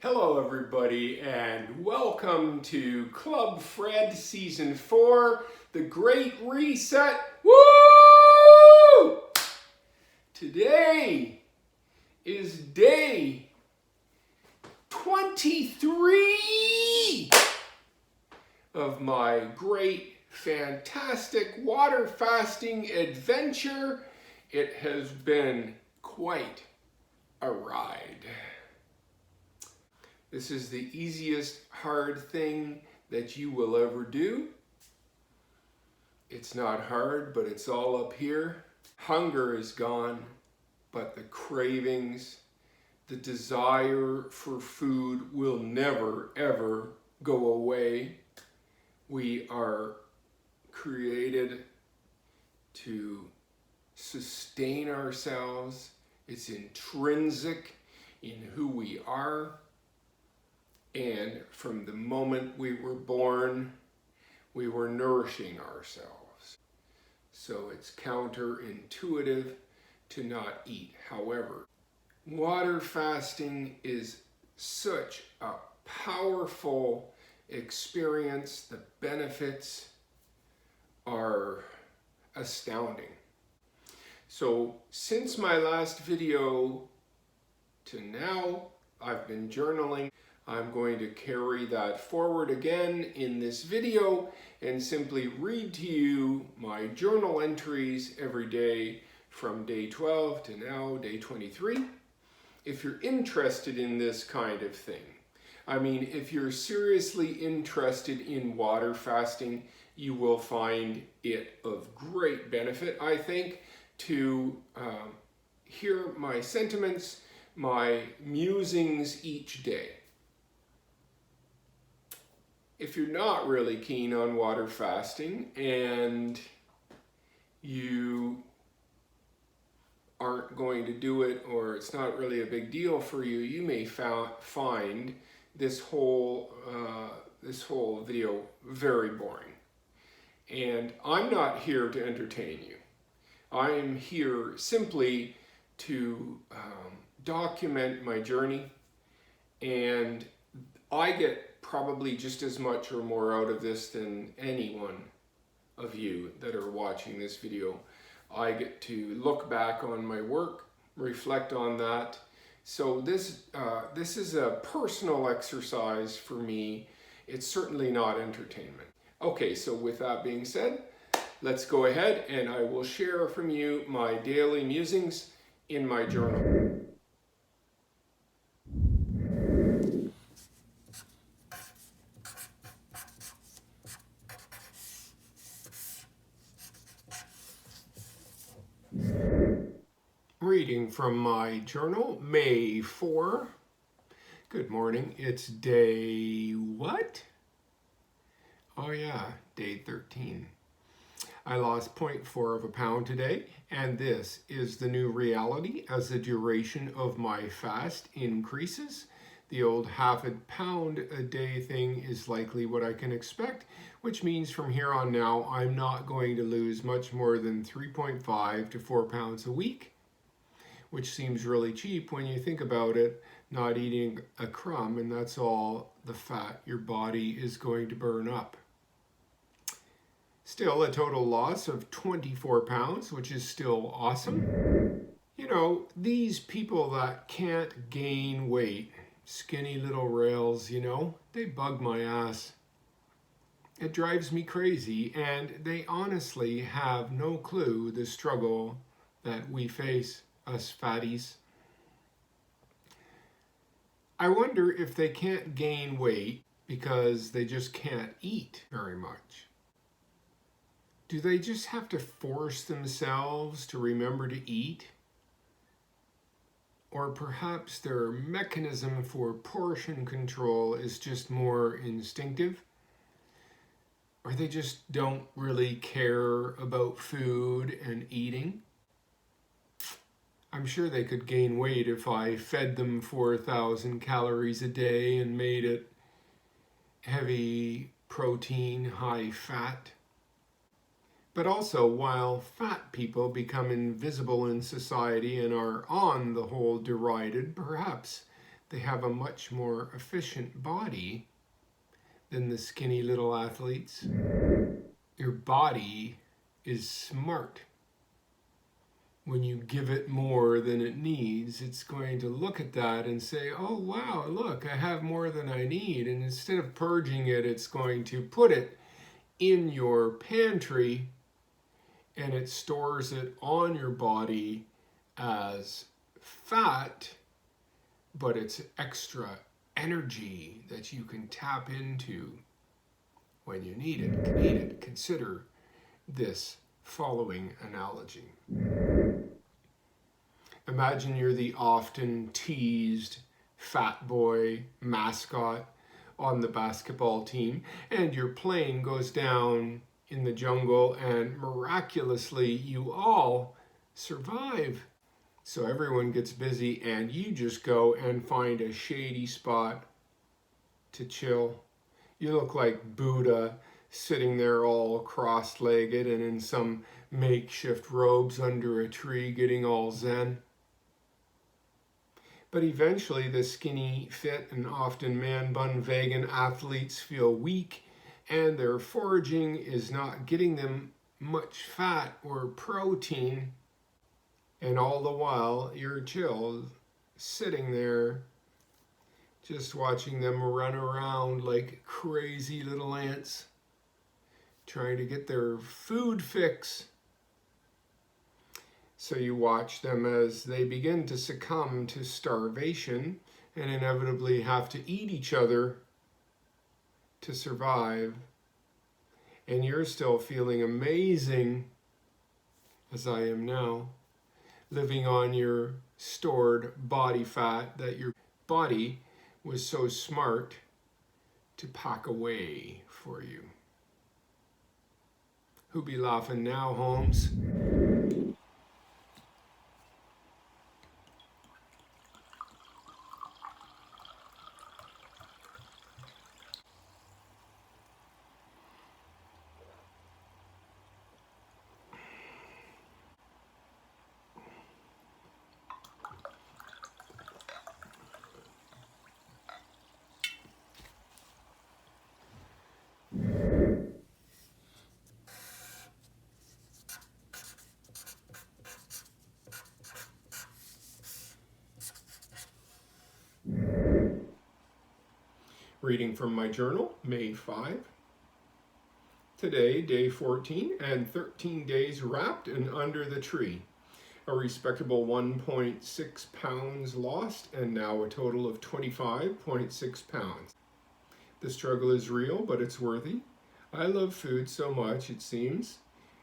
Hello everybody and welcome to ClubFred Season 4, The Great Reset. Woo! Today is day 23 of my great, fantastic water fasting adventure. It has been quite a ride. This is the easiest hard thing that you will ever do. It's not hard, but it's all up here. Hunger is gone, but the cravings, the desire for food will never, ever go away. We are created to sustain ourselves. It's intrinsic in who we are. And from the moment we were born, we were nourishing ourselves. So it's counterintuitive to not eat. However, water fasting is such a powerful experience. The benefits are astounding. So since my last video to now, I've been journaling. I'm going to carry that forward again in this video and simply read to you my journal entries every day from day 12 to now day 23. If you're interested in this kind of thing, I mean, if you're seriously interested in water fasting, you will find it of great benefit, I think, to hear my sentiments, my musings each day. If you're not really keen on water fasting and you aren't going to do it, or it's not really a big deal for you, you may find this whole video very boring. And I'm not here to entertain you. I am here simply to document my journey, and I get probably just as much or more out of this than any one of you that are watching this video. I get to look back on my work, reflect on that. So this is a personal exercise for me. It's certainly not entertainment. Okay, so with that being said, let's go ahead and I will share from you my daily musings in my journal. Reading from my journal, May 4. Good morning. It's day what? Oh yeah, day 13. I lost 0.4 of a pound today, and this is the new reality as the duration of my fast increases. The old half a pound a day thing is likely what I can expect, which means from here on now, I'm not going to lose much more than 3.5 to 4 pounds a week, which seems really cheap when you think about it, not eating a crumb, and that's all the fat your body is going to burn up. Still a total loss of 24 pounds, which is still awesome. You know, these people that can't gain weight, skinny little rails, you know, they bug my ass. It drives me crazy, and they honestly have no clue the struggle that we face, us fatties. I wonder if they can't gain weight because they just can't eat very much. Do they just have to force themselves to remember to eat? Or perhaps their mechanism for portion control is just more instinctive? Or they just don't really care about food and eating? I'm sure they could gain weight if I fed them 4,000 calories a day and made it heavy protein, high fat. But also, while fat people become invisible in society and are on the whole derided, perhaps they have a much more efficient body than the skinny little athletes. Your body is smart. When you give it more than it needs, it's going to look at that and say, oh wow, look, I have more than I need. And instead of purging it, it's going to put it in your pantry, and it stores it on your body as fat, but it's extra energy that you can tap into when you need it. Consider this following analogy. Imagine you're the often teased fat boy mascot on the basketball team, and your plane goes down in the jungle, and miraculously you all survive. So everyone gets busy, and you just go and find a shady spot to chill. You look like Buddha, sitting there all cross-legged and in some makeshift robes under a tree, getting all zen. But eventually the skinny, fit, and often man-bun vegan athletes feel weak, and their foraging is not getting them much fat or protein. And all the while, you're chill, sitting there, just watching them run around like crazy little ants, trying to get their food fix. So you watch them as they begin to succumb to starvation and inevitably have to eat each other to survive. And you're still feeling amazing, as I am now, living on your stored body fat that your body was so smart to pack away for you. Who be laughing now, Holmes? Reading from my journal, May 5. Today, day 14, and 13 days wrapped and under the tree. A respectable 1.6 pounds lost, and now a total of 25.6 pounds. The struggle is real, but it's worthy. I love food so much, it seems,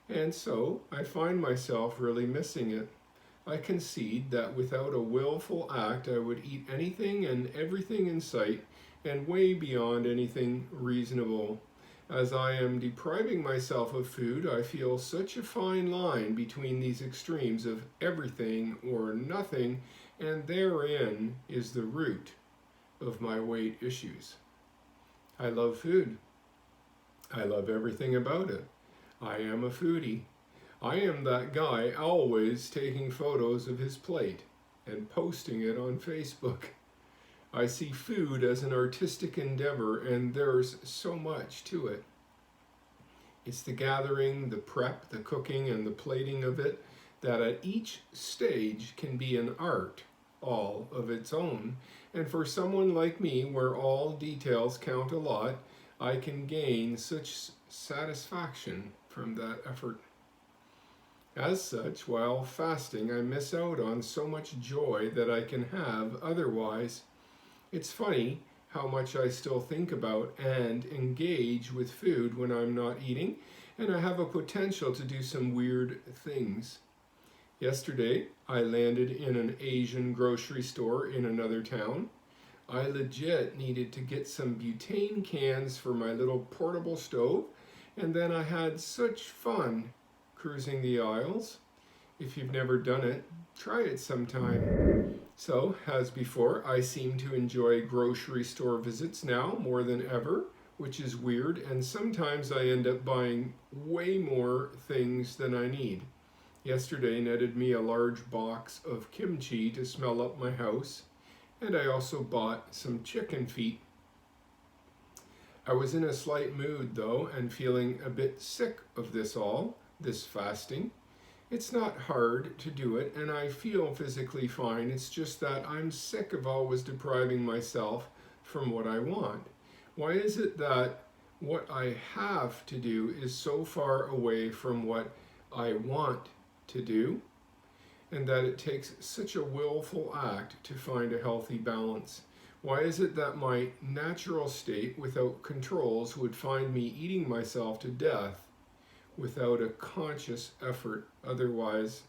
and so I find myself really missing it. I concede that without a willful act, I would eat anything and everything in sight, and way beyond anything reasonable. As I am depriving myself of food, I feel such a fine line between these extremes of everything or nothing, and therein is the root of my weight issues. I love food. I love everything about it. I am a foodie. I am that guy always taking photos of his plate and posting it on Facebook. I see food as an artistic endeavor, and there's so much to it. It's the gathering, the prep, the cooking, and the plating of it that at each stage can be an art all of its own. And for someone like me, where all details count a lot, I can gain such satisfaction from that effort. As such, while fasting, I miss out on so much joy that I can have otherwise. It's funny how much I still think about and engage with food when I'm not eating, and I have a potential to do some weird things. Yesterday, I landed in an Asian grocery store in another town. I legit needed to get some butane cans for my little portable stove, and then I had such fun cruising the aisles. If you've never done it, try it sometime. So, as before, I seem to enjoy grocery store visits now more than ever, which is weird, and sometimes I end up buying way more things than I need. Yesterday netted me a large box of kimchi to smell up my house, and I also bought some chicken feet. I was in a slight mood though, and feeling a bit sick of this fasting. It's not hard to do it, and I feel physically fine. It's just that I'm sick of always depriving myself from what I want. Why is it that what I have to do is so far away from what I want to do, and that it takes such a willful act to find a healthy balance? Why is it that my natural state without controls would find me eating myself to death without a conscious effort otherwise?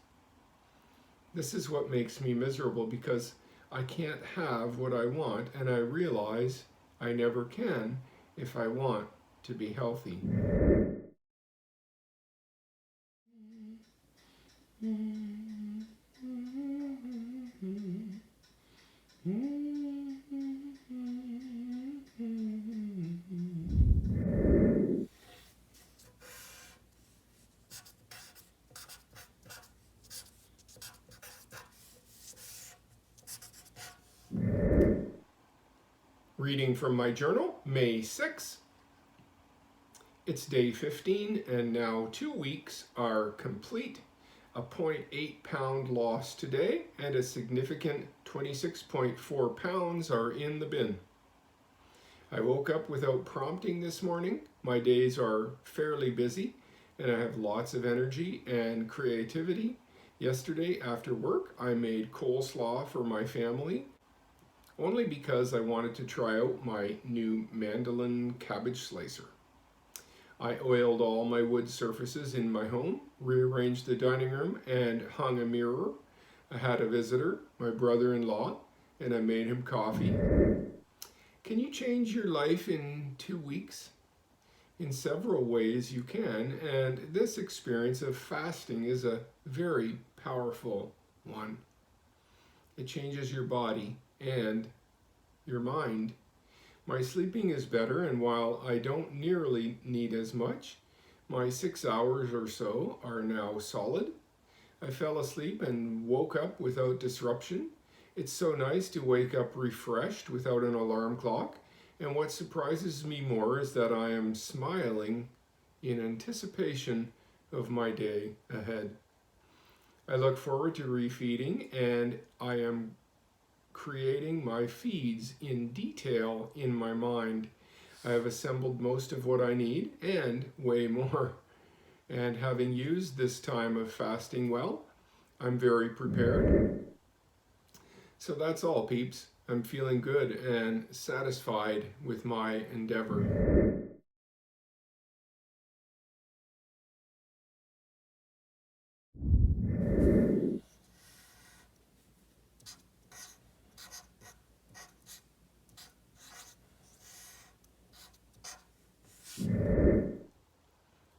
This is what makes me miserable, because I can't have what I want, and I realize I never can if I want to be healthy. Reading from my journal, May 6. It's day 15, and now 2 weeks are complete. A 0.8 pound loss today, and a significant 26.4 pounds are in the bin. I woke up without prompting this morning. My days are fairly busy, and I have lots of energy and creativity. Yesterday after work, I made coleslaw for my family, only because I wanted to try out my new mandolin cabbage slicer. I oiled all my wood surfaces in my home, rearranged the dining room, and hung a mirror. I had a visitor, my brother-in-law, and I made him coffee. Can you change your life in 2 weeks? In several ways you can, and this experience of fasting is a very powerful one. It changes your body and your mind. My sleeping is better, and while I don't nearly need as much, my 6 hours or so are now solid. I fell asleep and woke up without disruption. It's so nice to wake up refreshed without an alarm clock, and what surprises me more is that I am smiling in anticipation of my day ahead. I look forward to refeeding, and I am creating my feeds in detail in my mind. I have assembled most of what I need and way more. And having used this time of fasting well, I'm very prepared. So that's all, peeps. I'm feeling good and satisfied with my endeavor.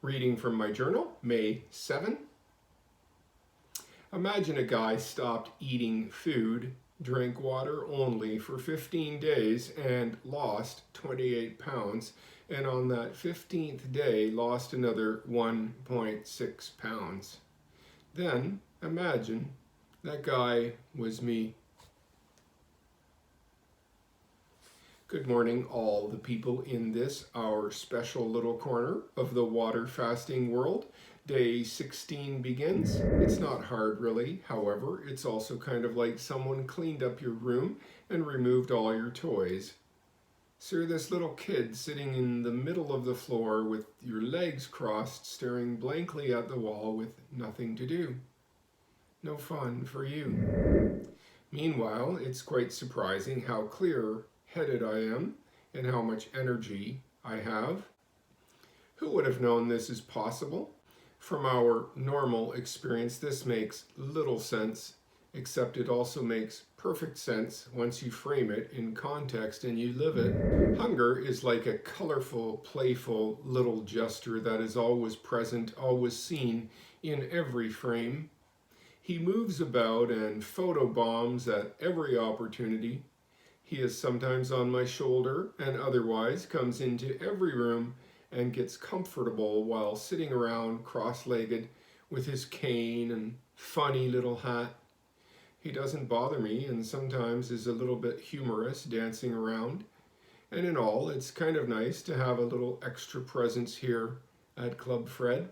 Reading from my journal, May 7. Imagine a guy stopped eating food, drank water only for 15 days, and lost 28 pounds, and on that 15th day lost another 1.6 pounds. Then imagine that guy was me. Good morning, all the people in this, our special little corner of the water fasting world. Day 16 begins. It's not hard really, however, it's also kind of like someone cleaned up your room and removed all your toys. So you're this little kid sitting in the middle of the floor with your legs crossed, staring blankly at the wall with nothing to do. No fun for you. Meanwhile, it's quite surprising how clear-headed I am and how much energy I have. Who would have known this is possible? From our normal experience, this makes little sense, except it also makes perfect sense once you frame it in context and you live it. Hunger is like a colorful, playful little jester that is always present, always seen in every frame. He moves about and photobombs at every opportunity. He is sometimes on my shoulder and otherwise comes into every room and gets comfortable while sitting around cross-legged with his cane and funny little hat. He doesn't bother me and sometimes is a little bit humorous, dancing around. And in all, it's kind of nice to have a little extra presence here at ClubFred.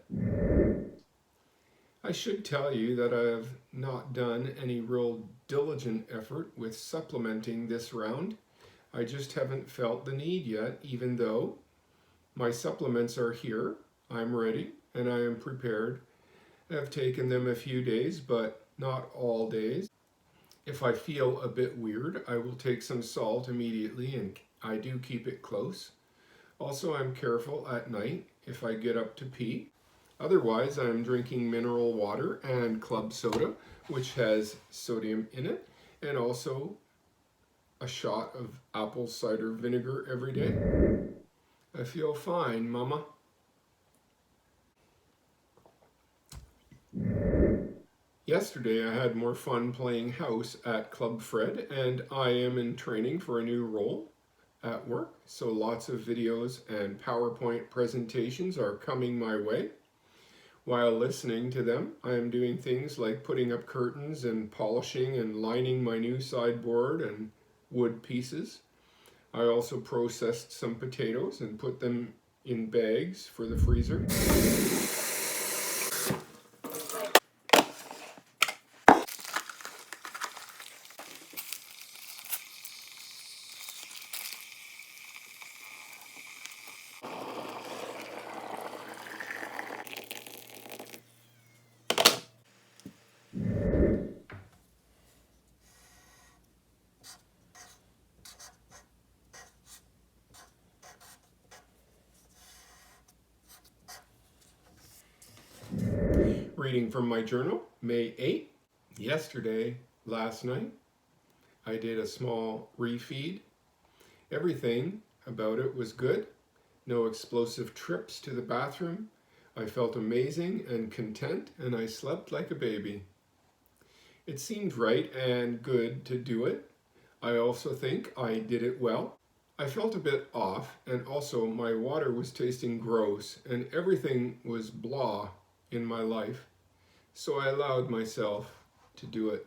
I should tell you that I have not done any real diligent effort with supplementing this round. I just haven't felt the need yet, even though my supplements are here. I'm ready and I am prepared. I've taken them a few days, but not all days. If I feel a bit weird, I will take some salt immediately, and I do keep it close. Also, I'm careful at night if I get up to pee. Otherwise, I'm drinking mineral water and club soda, which has sodium in it, and also a shot of apple cider vinegar every day. I feel fine, Mama. Yesterday, I had more fun playing house at ClubFred, and I am in training for a new role at work, so lots of videos and PowerPoint presentations are coming my way. While listening to them, I am doing things like putting up curtains and polishing and lining my new sideboard and wood pieces. I also processed some potatoes and put them in bags for the freezer. Reading from my journal, May 8th. Yesterday, last night, I did a small refeed. Everything about it was good. No explosive trips to the bathroom. I felt amazing and content, and I slept like a baby. It seemed right and good to do it. I also think I did it well. I felt a bit off, and also my water was tasting gross, and everything was blah in my life. So I allowed myself to do it.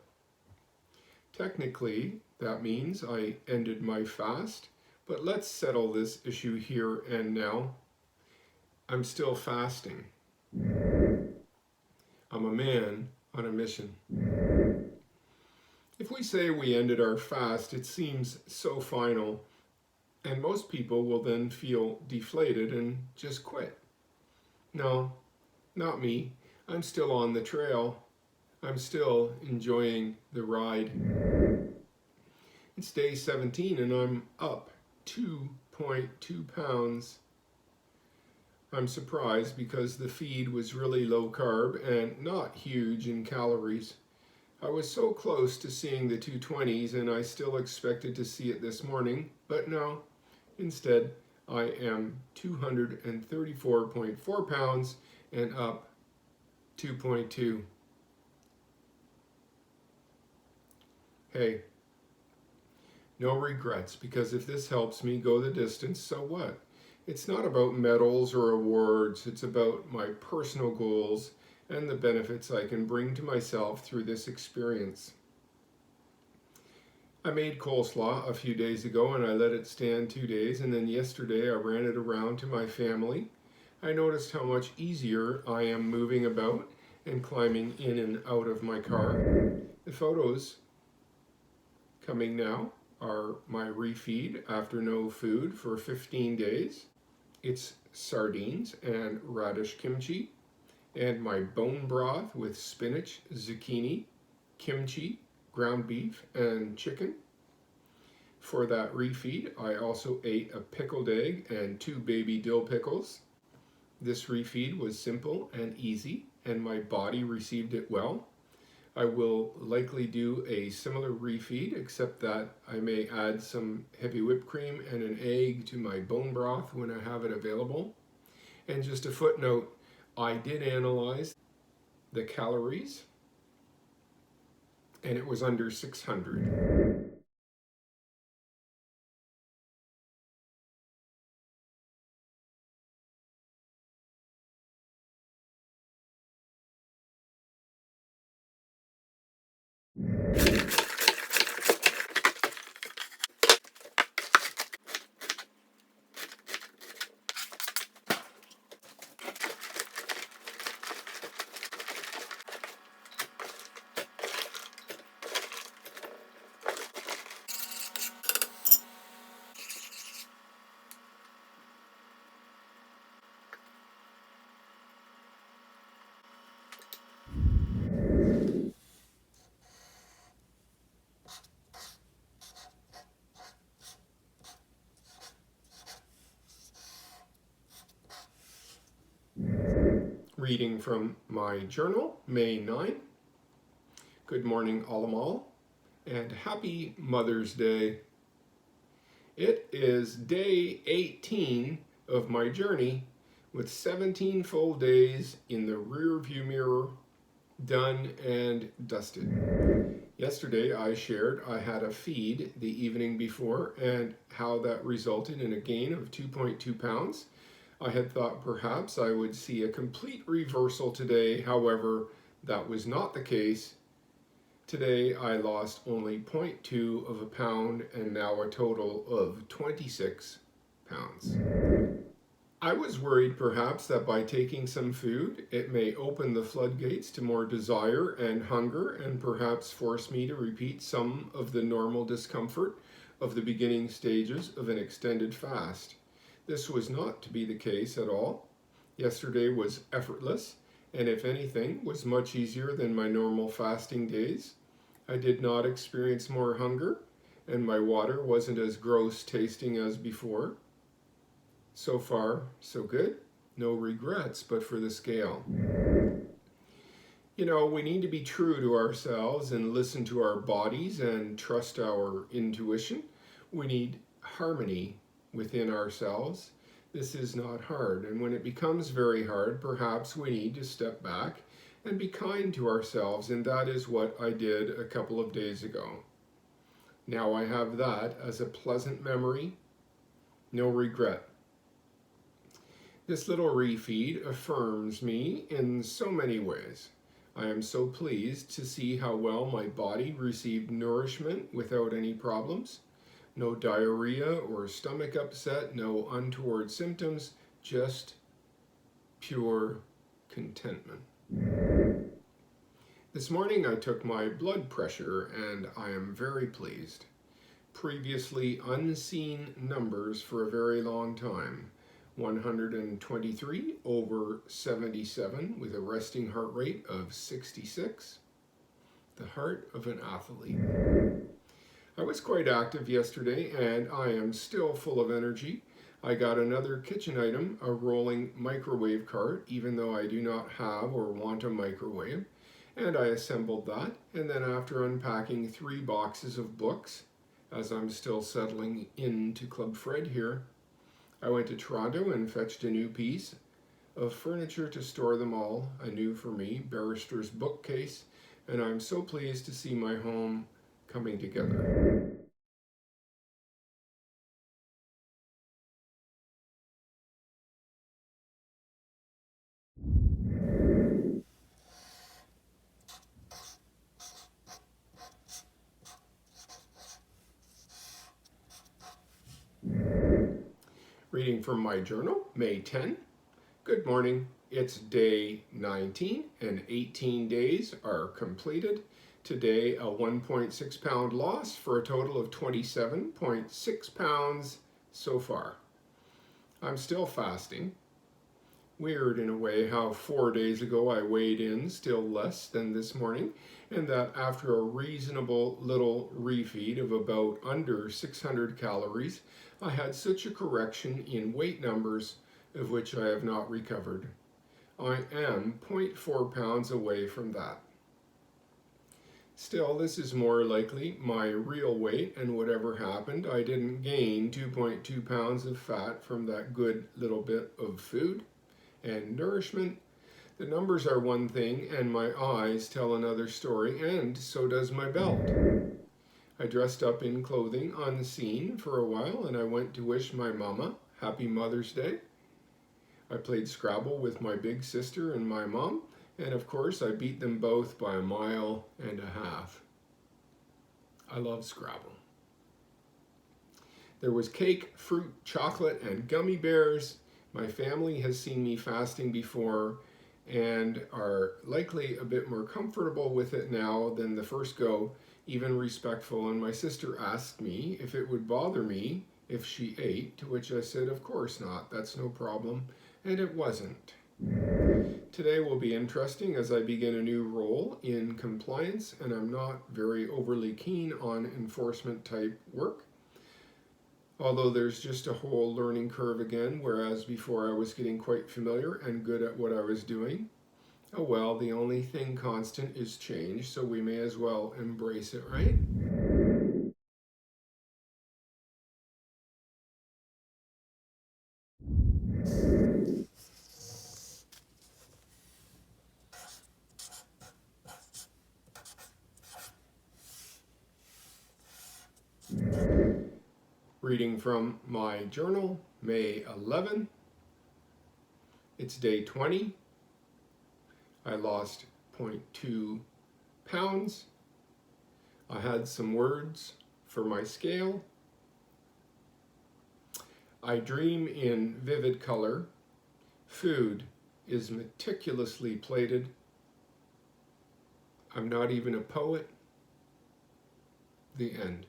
Technically, that means I ended my fast, but let's settle this issue here and now. I'm still fasting. I'm a man on a mission. If we say we ended our fast, it seems so final, and most people will then feel deflated and just quit. No, not me. I'm still on the trail. I'm still enjoying the ride. It's day 17 and I'm up 2.2 pounds. I'm surprised because the feed was really low carb and not huge in calories. I was so close to seeing the 220s and I still expected to see it this morning, but no. Instead, I am 234.4 pounds and up 2.2. Hey, no regrets, because if this helps me go the distance, so what? It's not about medals or awards, it's about my personal goals and the benefits I can bring to myself through this experience. I made coleslaw a few days ago and I let it stand 2 days, and then yesterday I ran it around to my family. I noticed how much easier I am moving about and climbing in and out of my car. The photos coming now are my refeed after no food for 15 days. It's sardines and radish kimchi, and my bone broth with spinach, zucchini, kimchi, ground beef, and chicken. For that refeed, I also ate a pickled egg and 2 baby dill pickles. This refeed was simple and easy, and my body received it well. I will likely do a similar refeed, except that I may add some heavy whipped cream and an egg to my bone broth when I have it available. And just a footnote, I did analyze the calories, and it was under 600. Reading from my journal, May 9. Good morning, Allamal, and happy Mother's Day. It is day 18 of my journey with 17 full days in the rear view mirror, done and dusted. Yesterday I shared I had a feed the evening before and how that resulted in a gain of 2.2 pounds. I had thought perhaps I would see a complete reversal today. However, that was not the case. Today I lost only 0.2 of a pound and now a total of 26 pounds. I was worried perhaps that by taking some food, it may open the floodgates to more desire and hunger and perhaps force me to repeat some of the normal discomfort of the beginning stages of an extended fast. This was not to be the case at all. Yesterday was effortless, and if anything, was much easier than my normal fasting days. I did not experience more hunger, and my water wasn't as gross tasting as before. So far, so good. No regrets, but for the scale. You know, we need to be true to ourselves and listen to our bodies and trust our intuition. We need harmony within ourselves. This is not hard, and when it becomes very hard, perhaps we need to step back and be kind to ourselves, and that is what I did a couple of days ago. Now I have that as a pleasant memory, no regret. This little refeed affirms me in so many ways. I am so pleased to see how well my body received nourishment without any problems. No diarrhea or stomach upset, no untoward symptoms, just pure contentment. This morning I took my blood pressure and I am very pleased. Previously unseen numbers for a very long time. 123 over 77 with a resting heart rate of 66. The heart of an athlete. I was quite active yesterday and I am still full of energy. I got another kitchen item, a rolling microwave cart, even though I do not have or want a microwave. And I assembled that, and then after unpacking 3 boxes of books, as I'm still settling into ClubFred here, I went to Toronto and fetched a new piece of furniture to store them all, a new for me, barrister's bookcase, and I'm so pleased to see my home coming together. Reading from my journal, May 10. Good morning. It's day 19 and 18 days are completed. Today, a 1.6 pound loss for a total of 27.6 pounds so far. I'm still fasting. Weird in a way how 4 days ago I weighed in still less than this morning, and that after a reasonable little refeed of about under 600 calories, I had such a correction in weight numbers of which I have not recovered. I am 0.4 pounds away from that. Still, this is more likely my real weight, and whatever happened, I didn't gain 2.2 pounds of fat from that good little bit of food and nourishment. The numbers are one thing, and my eyes tell another story, and so does my belt. I dressed up in clothing unseen for a while, and I went to wish my mama happy Mother's Day. I played Scrabble with my big sister and my mom, and of course I beat them both by 1.5 miles. I love Scrabble. There was cake, fruit, chocolate, and gummy bears. My family has seen me fasting before and are likely a bit more comfortable with it now than the first go, even respectful. And my sister asked me if it would bother me if she ate, to which I said, of course not, that's no problem. And it wasn't. Today will be interesting as I begin a new role in compliance, and I'm not very overly keen on enforcement type work. Although there's just a whole learning curve again, whereas before I was getting quite familiar and good at what I was doing. Oh well, the only thing constant is change, so we may as well embrace it, right? Reading from my journal, May 11. It's day 20. I lost 0.2 pounds. I had some words for my scale. I dream in vivid color. Food is meticulously plated. I'm not even a poet. The end.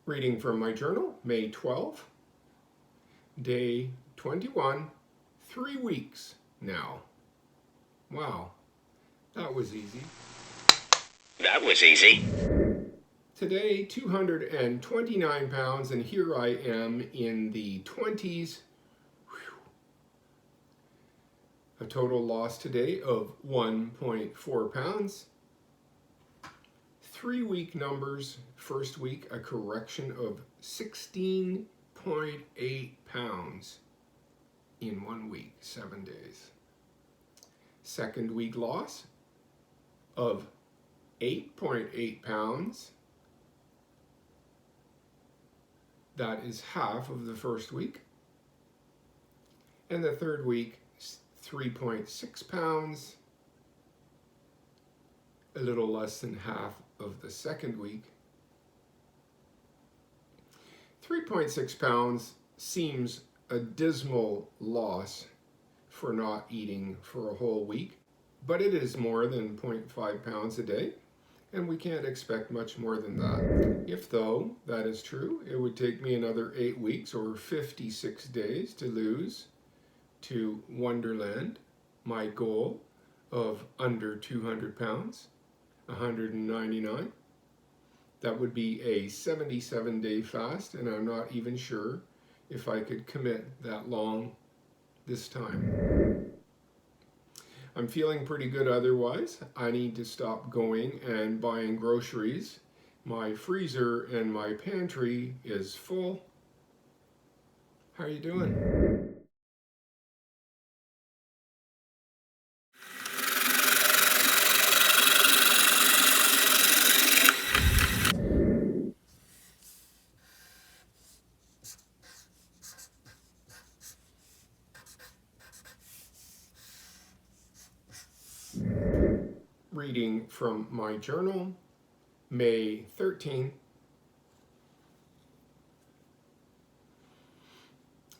Reading from my journal, May 12, day 21, 3 weeks now. Wow, that was easy. That was easy. Today, 229 pounds, and here I am in the 20s. Whew. A total loss today of 1.4 pounds. 3-week numbers. First week, a correction of 16.8 pounds in 1 week, 7 days. Second week loss of 8.8 pounds. That is half of the first week. And the third week, 3.6 pounds. A little less than half of the second week. 3.6 pounds seems a dismal loss for not eating for a whole week, but it is more than 0.5 pounds a day, and we can't expect much more than that. If though that is true, it would take me another 8 weeks or 56 days to lose to Onderland, my goal of under 200 pounds, 199. That would be a 77-day fast, and I'm not even sure if I could commit that long this time. I'm feeling pretty good otherwise. I need to stop going and buying groceries. My freezer and my pantry is full. How are you doing? Reading from my journal, May 13.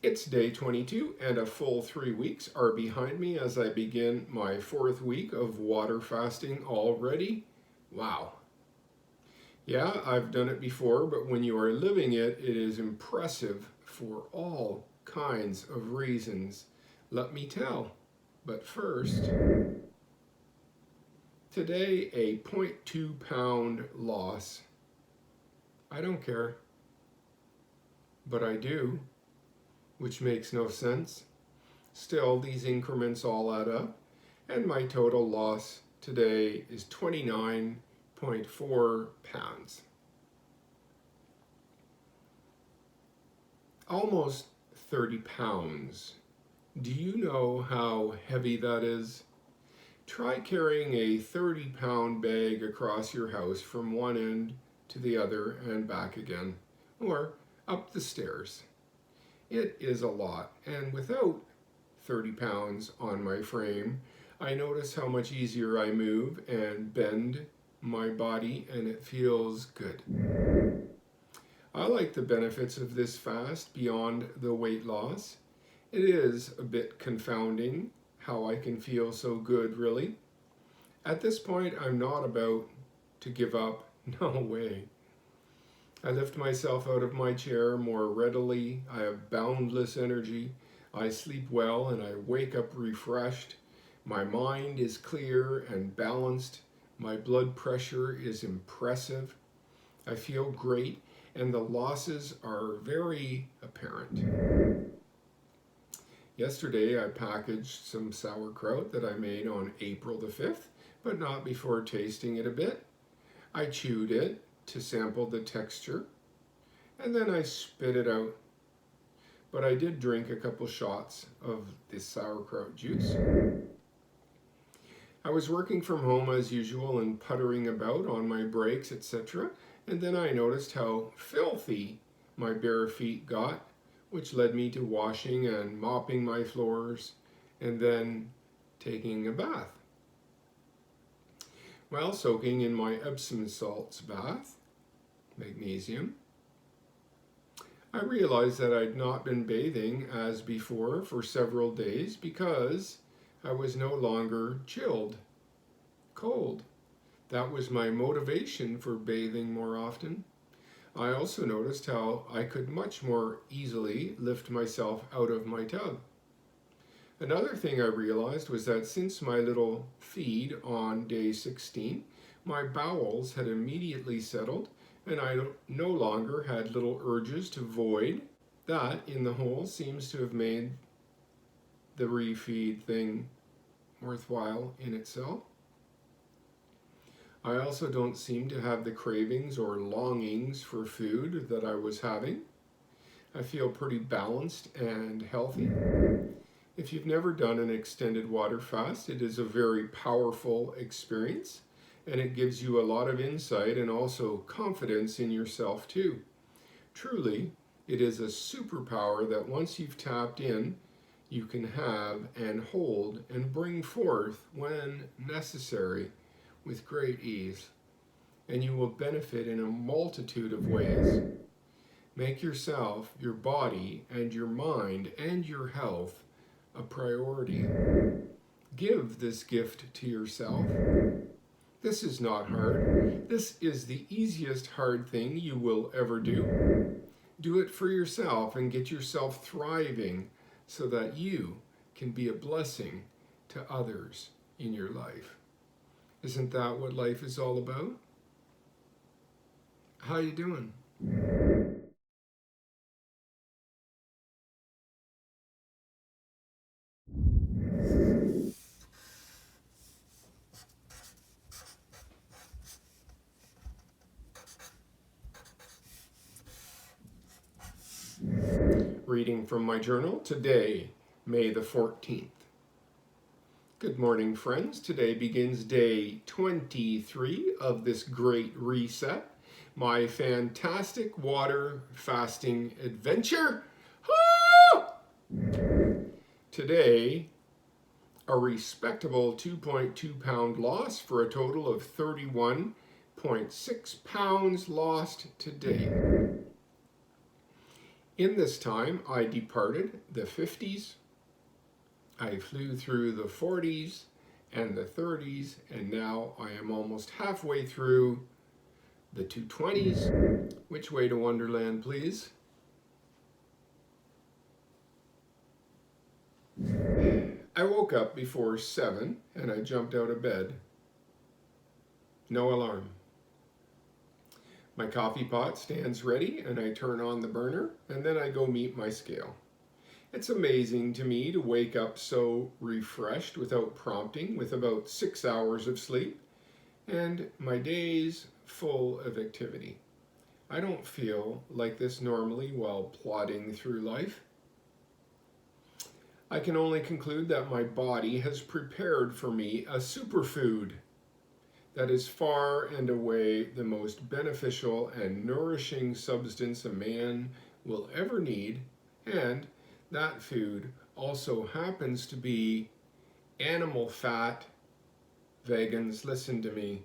It's day 22, and a full 3 weeks are behind me as I begin my 4th week of water fasting already. Wow. Yeah, I've done it before, but when you are living it, it is impressive for all kinds of reasons. Let me tell. But first, today, a 0.2 pound loss. I don't care, but I do, which makes no sense. Still, these increments all add up, and my total loss today is 29.4 pounds. Almost 30 pounds. Do you know how heavy that is? Try carrying a 30-pound bag across your house from one end to the other and back again, or up the stairs. It is a lot, and without 30 pounds on my frame, I notice how much easier I move and bend my body, and it feels good. I like the benefits of this fast beyond the weight loss. It is a bit confounding how I can feel so good, really. At this point, I'm not about to give up. No way. I lift myself out of my chair more readily. I have boundless energy. I sleep well and I wake up refreshed. My mind is clear and balanced. My blood pressure is impressive. I feel great, and the losses are very apparent. Yesterday I packaged some sauerkraut that I made on April the 5th, but not before tasting it a bit. I chewed it to sample the texture, and then I spit it out. But I did drink a couple shots of this sauerkraut juice. I was working from home as usual and puttering about on my breaks, etc. And then I noticed how filthy my bare feet got, which led me to washing and mopping my floors and then taking a bath. While soaking in my Epsom salts bath, magnesium, I realized that I'd not been bathing as before for several days because I was no longer chilled, cold. That was my motivation for bathing more often. I also noticed how I could much more easily lift myself out of my tub. Another thing I realized was that since my little feed on day 16, my bowels had immediately settled and I no longer had little urges to void. That, in the whole, seems to have made the refeed thing worthwhile in itself. I also don't seem to have the cravings or longings for food that I was having. I feel pretty balanced and healthy. If you've never done an extended water fast, it is a very powerful experience, and it gives you a lot of insight and also confidence in yourself too. Truly, it is a superpower that once you've tapped in, you can have and hold and bring forth when necessary with great ease, and you will benefit in a multitude of ways. Make yourself, your body, and your mind and your health a priority. Give this gift to yourself. This is not hard. This is the easiest hard thing you will ever do. Do it for yourself and get yourself thriving so that you can be a blessing to others in your life. Isn't that what life is all about? How you doing? Reading from my journal today, May the 14th. Good morning, friends. Today begins day 23 of this great reset, my fantastic water fasting adventure. Ah! Today, a respectable 2.2 pound loss for a total of 31.6 pounds lost today. In this time, I departed the 50s, I flew through the 40s and the 30s, and now I am almost halfway through the 220s. Which way to Onderland, please? I woke up before 7 and I jumped out of bed. No alarm. My coffee pot stands ready and I turn on the burner and then I go meet my scale. It's amazing to me to wake up so refreshed without prompting with about 6 hours of sleep and my days full of activity. I don't feel like this normally while plodding through life. I can only conclude that my body has prepared for me a superfood that is far and away the most beneficial and nourishing substance a man will ever need, and that food also happens to be animal fat. Vegans, listen to me.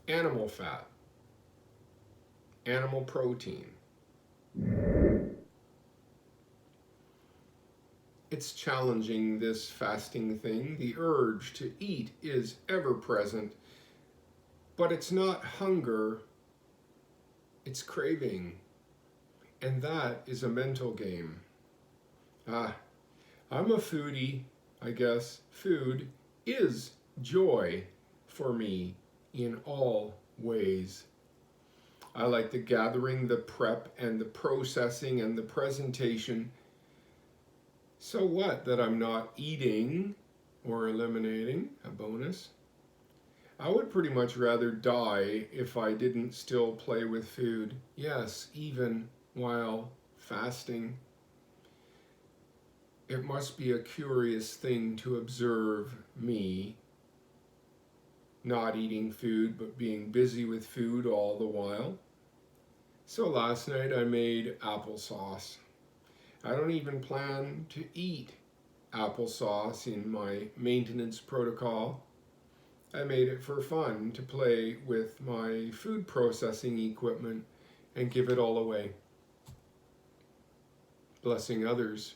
Animal fat, animal protein. It's challenging, this fasting thing. The urge to eat is ever present, but it's not hunger, it's craving. And that is a mental game. I'm a foodie, I guess. Food is joy for me in all ways. I like the gathering, the prep, and the processing, and the presentation. So what that I'm not eating or eliminating? A bonus. I would pretty much rather die if I didn't still play with food. Yes, even while fasting. It must be a curious thing to observe me not eating food but being busy with food all the while. So last night I made applesauce. I don't even plan to eat applesauce in my maintenance protocol. I made it for fun to play with my food processing equipment and give it all away. Blessing others.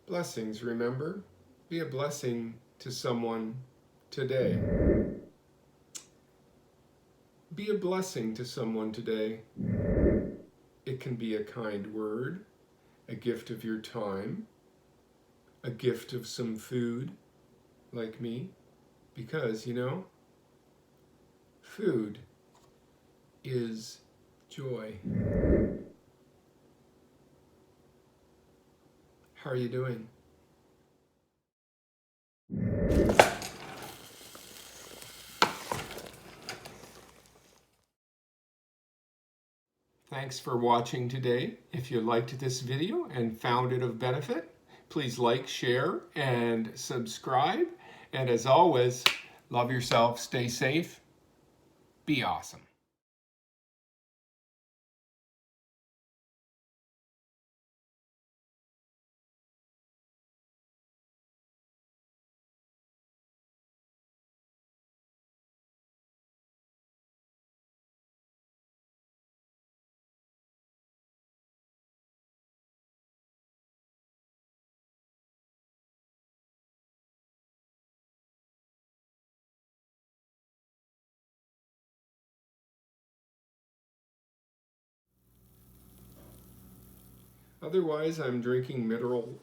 Blessings, remember? Be a blessing to someone today. Be a blessing to someone today. It can be a kind word, a gift of your time, a gift of some food, like me, because, you know, food is joy. How are you doing? Thanks for watching today. If you liked this video and found it of benefit, please like, share, and subscribe. And as always, love yourself, stay safe, be awesome. Otherwise, I'm drinking mineral